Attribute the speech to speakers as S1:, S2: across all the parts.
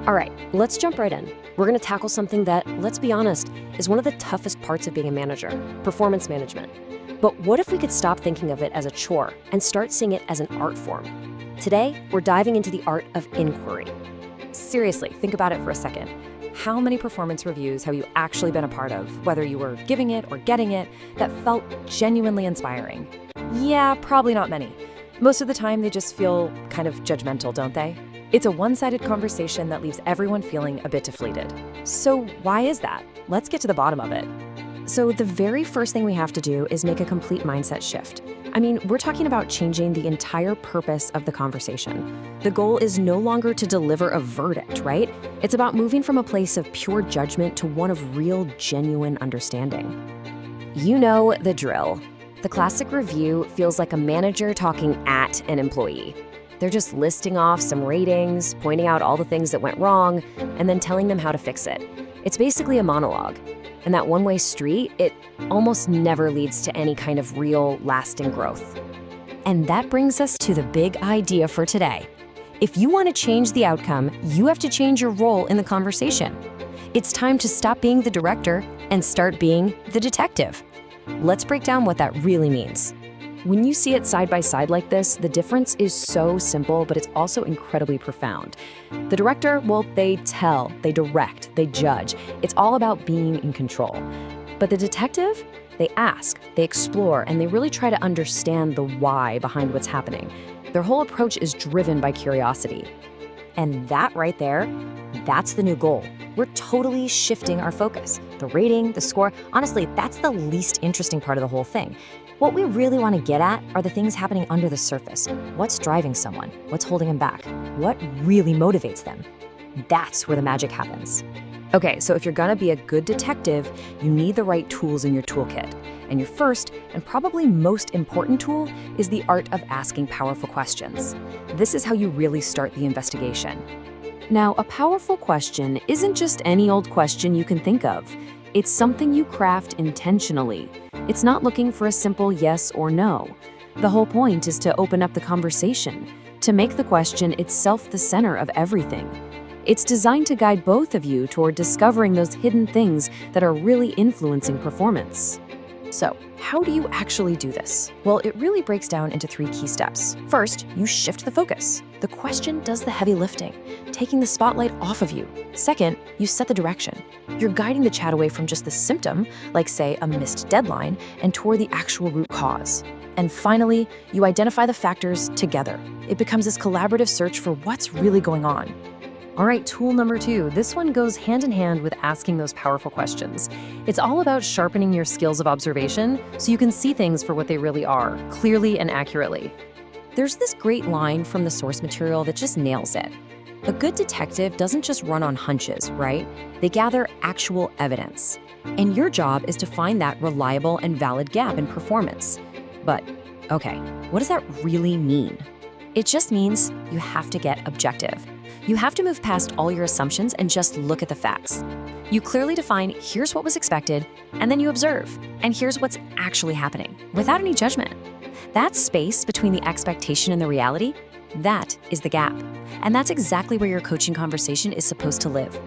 S1: All right, let's jump right in. We're going to tackle something that, let's be honest, is one of the toughest parts of being a manager, performance management. But what if we could stop thinking of it as a chore and start seeing it as an art form? Today, we're diving into the art of inquiry. Seriously, think about it for a second. How many performance reviews have you actually been a part of, whether you were giving it or getting it, that felt genuinely inspiring? Yeah, probably not many. Most of the time, they just feel kind of judgmental, don't they? It's a one-sided conversation that leaves everyone feeling a bit deflated. So why is that? Let's get to the bottom of it. So the very first thing we have to do is make a complete mindset shift. I mean, we're talking about changing the entire purpose of the conversation. The goal is no longer to deliver a verdict, right? It's about moving from a place of pure judgment to one of real, genuine understanding. You know the drill. The classic review feels like a manager talking at an employee. They're just listing off some ratings, pointing out all the things that went wrong, and then telling them how to fix it. It's basically a monologue. And that one-way street, it almost never leads to any kind of real, lasting growth. And that brings us to the big idea for today. If you want to change the outcome, you have to change your role in the conversation. It's time to stop being the director and start being the detective. Let's break down what that really means. When you see it side by side like this, the difference is so simple, but it's also incredibly profound. The director, well, they tell, they direct, they judge. It's all about being in control. But the detective, they ask, they explore, and they really try to understand the why behind what's happening. Their whole approach is driven by curiosity. And that right there, that's the new goal. We're totally shifting our focus. The rating, the score, honestly, that's the least interesting part of the whole thing. What we really want to get at are the things happening under the surface. What's driving someone? What's holding them back? What really motivates them? That's where the magic happens. Okay, so if you're gonna be a good detective, you need the right tools in your toolkit. And your first and probably most important tool is the art of asking powerful questions. This is how you really start the investigation. Now, a powerful question isn't just any old question you can think of. It's something you craft intentionally. It's not looking for a simple yes or no. The whole point is to open up the conversation, to make the question itself the center of everything. It's designed to guide both of you toward discovering those hidden things that are really influencing performance. So, how do you actually do this? Well, it really breaks down into 3 key steps. First, you shift the focus. The question does the heavy lifting, taking the spotlight off of you. Second, you set the direction. You're guiding the chat away from just the symptom, like say a missed deadline, and toward the actual root cause. And finally, you identify the factors together. It becomes this collaborative search for what's really going on. All right, tool number 2. This one goes hand in hand with asking those powerful questions. It's all about sharpening your skills of observation so you can see things for what they really are, clearly and accurately. There's this great line from the source material that just nails it. A good detective doesn't just run on hunches, right? They gather actual evidence. And your job is to find that reliable and valid gap in performance. But, okay, what does that really mean? It just means you have to get objective. You have to move past all your assumptions and just look at the facts. You clearly define, here's what was expected, and then you observe, and here's what's actually happening, without any judgment. That space between the expectation and the reality, that is the gap. And that's exactly where your coaching conversation is supposed to live.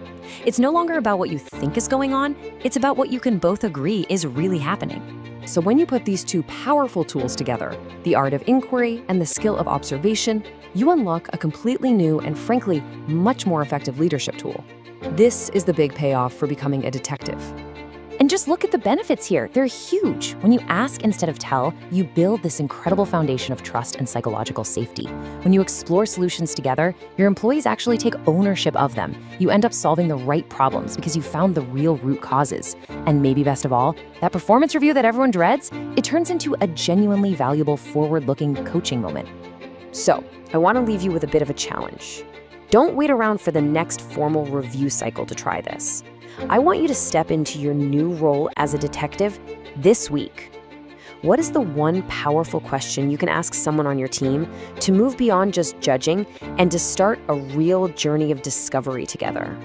S1: It's no longer about what you think is going on, it's about what you can both agree is really happening. So when you put these 2 powerful tools together, the art of inquiry and the skill of observation, you unlock a completely new and frankly, much more effective leadership tool. This is the big payoff for becoming a detective. And just look at the benefits here. They're huge. When you ask instead of tell, you build this incredible foundation of trust and psychological safety. When you explore solutions together, your employees actually take ownership of them. You end up solving the right problems because you found the real root causes. And maybe best of all, that performance review that everyone dreads, it turns into a genuinely valuable forward-looking coaching moment. So, I want to leave you with a bit of a challenge. Don't wait around for the next formal review cycle to try this. I want you to step into your new role as a detective this week. What is the one powerful question you can ask someone on your team to move beyond just judging and to start a real journey of discovery together?